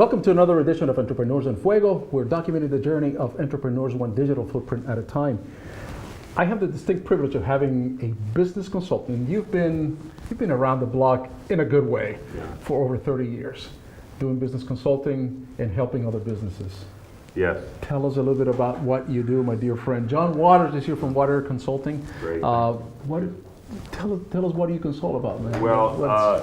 Welcome to another edition of Entrepreneurs in Fuego. We're documenting the journey of entrepreneurs one digital footprint at a time. I have the distinct privilege of having a business consultant. You've been around the block in a good way for over 30 years, doing business consulting and helping other businesses. Yes. Tell us a little bit about what you do, my dear friend. John Waters is here from Water Consulting. Great. Tell us what do you consult about, man? Well,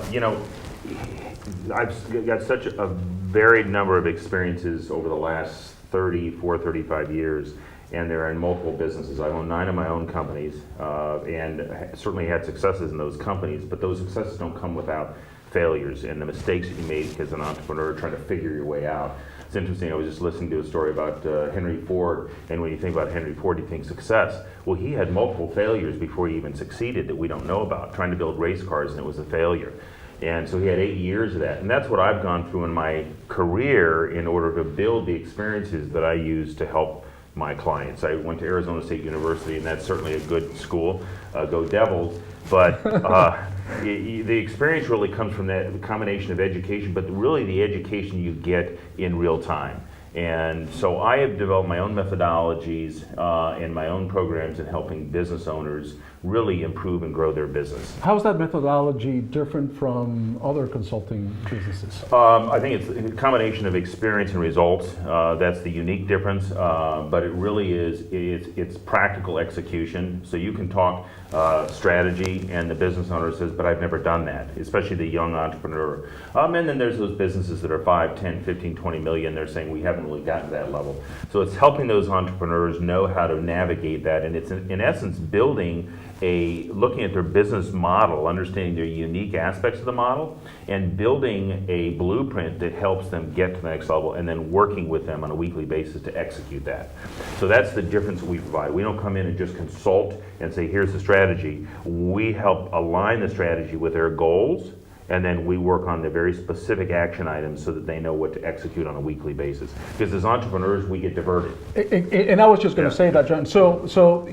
I've got such a varied number of experiences over the last 35 years, and they're in multiple businesses. I own 9 of my own companies, and certainly had successes in those companies, but those successes don't come without failures and the mistakes that you make as an entrepreneur trying to figure your way out. It's interesting, I was just listening to a story about Henry Ford, and when you think about Henry Ford, you think success. Well, he had multiple failures before he even succeeded that we don't know about, trying to build race cars, and it was a failure. And so he had 8 years of that. And that's what I've gone through in my career in order to build the experiences that I use to help my clients. I went to Arizona State University, and that's certainly a good school. Go Devils. But the experience really comes from that combination of education, but really the education you get in real time. And so I have developed my own methodologies and my own programs in helping business owners really improve and grow their business. How's that methodology different from other consulting businesses? I think it's a combination of experience and results. That's the unique difference, but it really is, it's practical execution. So you can talk strategy, and the business owner says, but I've never done that, especially the young entrepreneur. And then there's those businesses that are 5, 10, 15, 20 million. They're saying we haven't really gotten to that level. So it's helping those entrepreneurs know how to navigate that, and it's in essence building looking at their business model, understanding their unique aspects of the model, and building a blueprint that helps them get to the next level, and then working with them on a weekly basis to execute that. So that's the difference we provide. We don't come in and just consult and say, here's the strategy. We help align the strategy with their goals, and then we work on the very specific action items so that they know what to execute on a weekly basis. Because as entrepreneurs, we get diverted. And I was just going to say that, John. So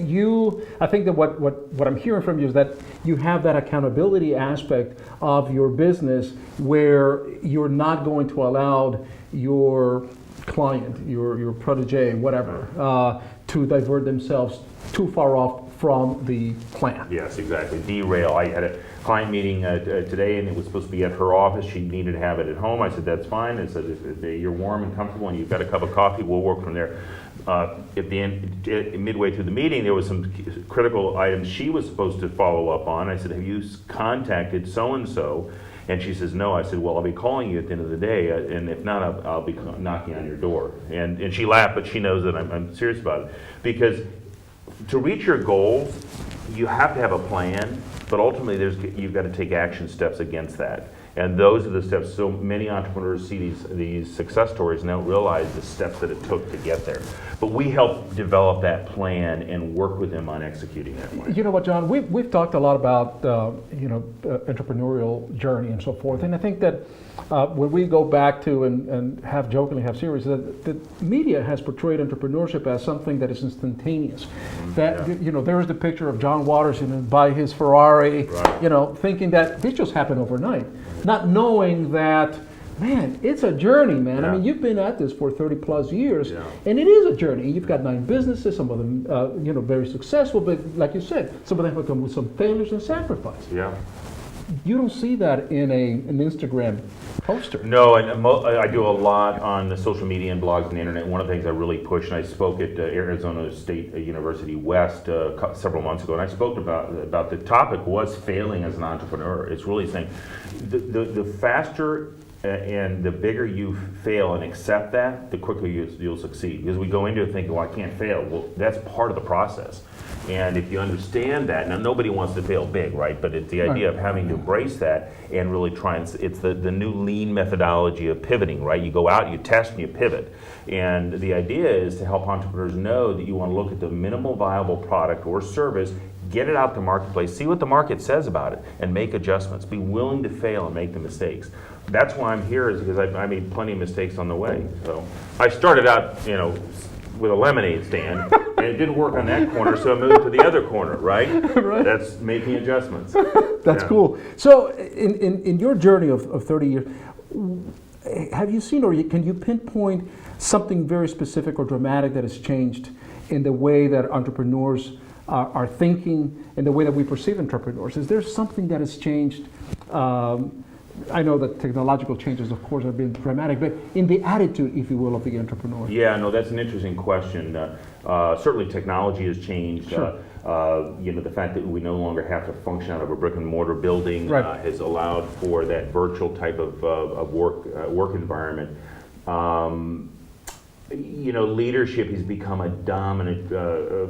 I think that what I'm hearing from you is that you have that accountability aspect of your business where you're not going to allow your client, your protege, whatever, to divert themselves too far off from the plan. Yes, exactly. Derail. I had a client meeting today, and it was supposed to be at her office. She needed to have it at home. I said, that's fine. I said, if you're warm and comfortable and you've got a cup of coffee, we'll work from there. At the end, midway through the meeting, there was some critical items she was supposed to follow up on. I said, have you contacted so-and-so? And she says, no. I said, well, I'll be calling you at the end of the day, and if not, I'll be knocking on your door. And she laughed, but she knows that I'm serious about it. Because to reach your goals, you have to have a plan, but ultimately you've got to take action steps against that. And those are the steps. So many entrepreneurs see these success stories and don't realize the steps that it took to get there. But we help develop that plan and work with them on executing that plan. You know what, John? We've talked a lot about entrepreneurial journey and so forth, and I think that when we go back to and have jokingly have serious, that the media has portrayed entrepreneurship as something that is instantaneous. That there is the picture of John Waters by his Ferrari, right. Thinking that this just happened overnight, not knowing that. Man, it's a journey, man. Yeah. I mean, you've been at this for 30 plus years, and it is a journey. You've got 9 businesses, some of them, very successful, but like you said, some of them have come with some failures and sacrifice. Yeah. You don't see that in an Instagram poster. No, and I do a lot on the social media and blogs and the internet. One of the things I really push, and I spoke at Arizona State University West several months ago, and I spoke about the topic was failing as an entrepreneur. It's really saying the faster and the bigger you fail and accept that, the quicker you'll succeed. Because we go into it thinking, well, I can't fail. Well, that's part of the process. And if you understand that, now nobody wants to fail big, right? But it's the idea of having to embrace that and really try and, it's the new lean methodology of pivoting, right? You go out, you test, and you pivot. And the idea is to help entrepreneurs know that you want to look at the minimal viable product or service, get it out to the marketplace, see what the market says about it, and make adjustments. Be willing to fail and make the mistakes. That's why I'm here, is because I made plenty of mistakes on the way. So I started out, with a lemonade stand, and it didn't work on that corner, so I moved to the other corner, right? Right. That's making adjustments. That's cool. So in your journey of 30 years, have you seen, or can you pinpoint something very specific or dramatic that has changed in the way that entrepreneurs are thinking and the way that we perceive entrepreneurs? Is there something that has changed? I know that technological changes, of course, have been dramatic, but in the attitude, if you will, of the entrepreneur. Yeah, no, that's an interesting question. Certainly technology has changed. Sure. The fact that we no longer have to function out of a brick and mortar building Right. has allowed for that virtual type of work environment. Leadership has become a dominant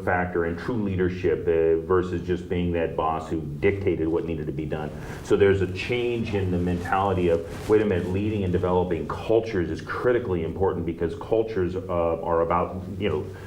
factor, and true leadership versus just being that boss who dictated what needed to be done. So there's a change in the mentality of, wait a minute, leading and developing cultures is critically important, because cultures are about,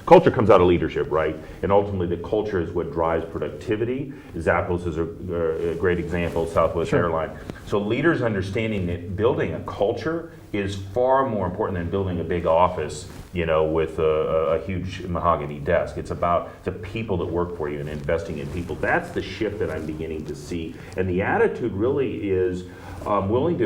culture comes out of leadership, right? And ultimately the culture is what drives productivity. Zappos is a great example, Southwest Sure. Airlines. So leaders understanding that building a culture is far more important than building a big office, with a huge mahogany desk. It's about the people that work for you and investing in people. That's the shift that I'm beginning to see. And the attitude really is willing to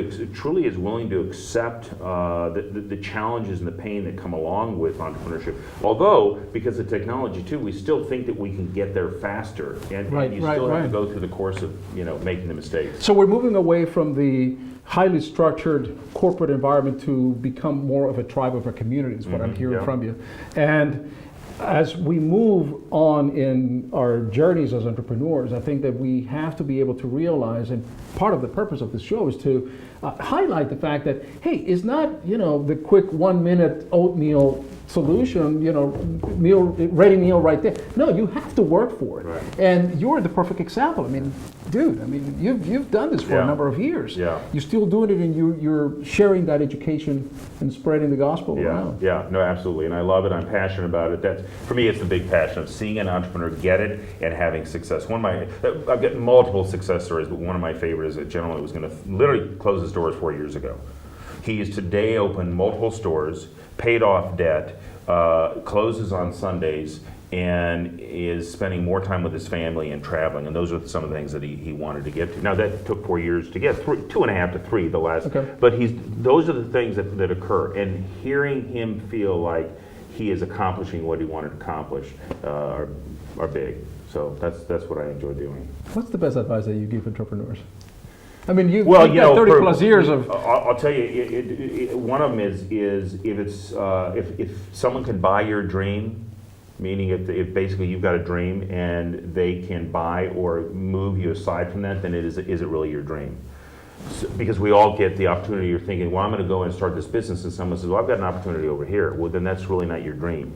accept the challenges and the pain that come along with entrepreneurship. Although, because of technology too, we still think that we can get there faster, and you still have to go through the course of making the mistakes. So we're moving away from the highly structured corporate environment to become more of a tribe of a community, is what I'm hearing from you. And as we move on in our journeys as entrepreneurs, I think that we have to be able to realize, and part of the purpose of this show is to highlight the fact that, hey, it's not, the quick 1-minute oatmeal solution, ready meal right there. No, you have to work for it. Right. And you're the perfect example. I mean, dude, you've done this for a number of years. Yeah. You're still doing it, and you're sharing that education and spreading the gospel around. Yeah, no, absolutely. And I love it. I'm passionate about it. For me, it's the big passion of seeing an entrepreneur get it and having success. I've got multiple success stories, but one of my favorites is a gentleman who was going to literally close his doors 4 years ago. He has today opened multiple stores, paid off debt, closes on Sundays, and is spending more time with his family and traveling. And those are some of the things that he wanted to get to. Now that took 4 years to get, 2.5 to 3 the last. Okay. But those are the things that occur. And hearing him feel like he is accomplishing what he wanted to accomplish are big. So that's what I enjoy doing. What's the best advice that you give entrepreneurs? I mean, you've Well, got 30 plus years of. I'll tell you, one of them is if someone can buy your dream, meaning if basically you've got a dream and they can buy or move you aside from that, then is it really your dream? So, because we all get the opportunity. You're thinking, well, I'm going to go and start this business, and someone says, well, I've got an opportunity over here. Well, then that's really not your dream.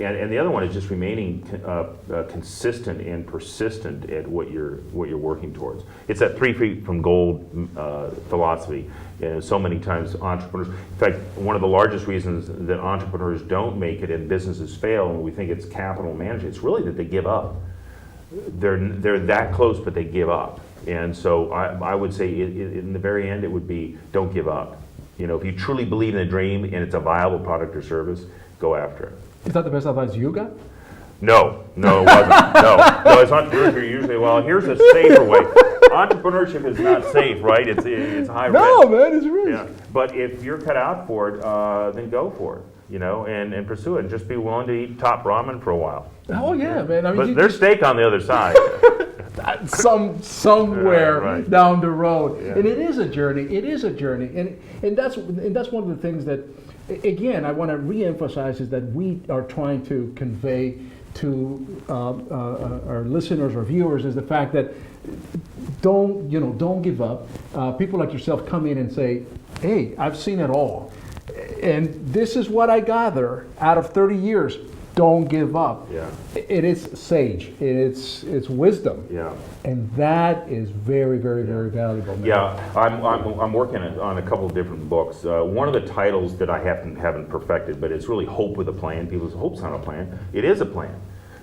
And the other one is just remaining consistent and persistent at what you're working towards. It's that 3 feet from gold philosophy. And so many times entrepreneurs, in fact, one of the largest reasons that entrepreneurs don't make it and businesses fail, and we think it's capital management, it's really that they give up. They're that close, but they give up. And so I would say in the very end, it would be don't give up. If you truly believe in a dream and it's a viable product or service, go after it. Is that the best advice you got? No, it wasn't. No, it's entrepreneurship. Usually, well, here's a safer way. Entrepreneurship is not safe, right? It's high risk. No, man, it's risk. Yeah, but if you're cut out for it, then go for it. And pursue it, and just be willing to eat top ramen for a while. Oh yeah, man. I mean, But there's steak on the other side. somewhere Right. down the road, Yeah. and it is a journey. It is a journey, and that's one of the things that, again, I want to reemphasize is that we are trying to convey to our listeners or viewers is the fact that don't give up. People like yourself come in and say, "Hey, I've seen it all, and this is what I gather out of 30 years." Don't give up. Yeah. It is sage. It's wisdom. Yeah. And that is very, very, very valuable. Man. Yeah, I'm working on a couple of different books. One of the titles that I haven't perfected, but it's really Hope with a Plan. People say, hope's not a plan. It is a plan.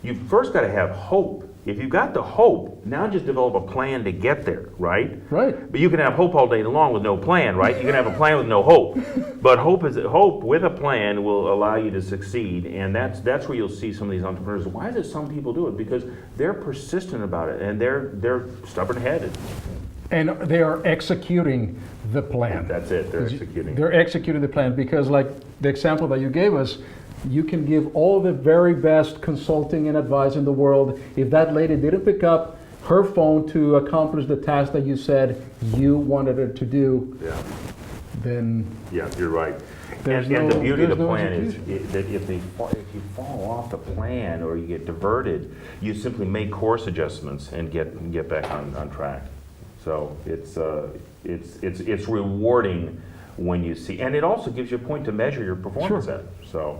You've first got to have hope. If you've got the hope, now just develop a plan to get there, right? Right. But you can have hope all day long with no plan, right? You can have a plan with no hope. But hope with a plan will allow you to succeed, and that's where you'll see some of these entrepreneurs. Why does some people do it? Because they're persistent about it, and they're stubborn-headed. And they are executing the plan. That's it, they're executing. They're executing the plan, because like the example that you gave us, you can give all the very best consulting and advice in the world. If that lady didn't pick up her phone to accomplish the task that you said you wanted her to do, Yeah. then Yeah, you're right. There's And the no- beauty of the there's no plan is execution. that if you fall off the plan or you get diverted, you simply make course adjustments and get back on track. So it's rewarding when you see, and it also gives you a point to measure your performance Sure. at. So.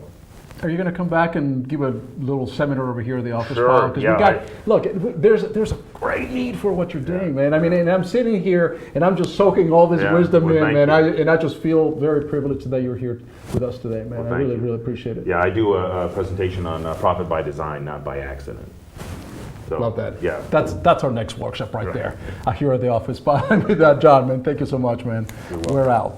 are you going to come back and give a little seminar over here at the office? Sure, Paul? 'Cause yeah, we got, look, there's a great need for what you're doing, man. I mean, and I'm sitting here and I'm just soaking all this Yeah, wisdom well, in, thank man. you. I just feel very privileged that you're here with us today, man. Well, I thank really, you. really appreciate it. Yeah, I do a presentation on profit by design, not by accident. So, Love that. Yeah. That's our next workshop right Right. there, here at the office. But with that, John, man, thank you so much, man. You're welcome. We're out.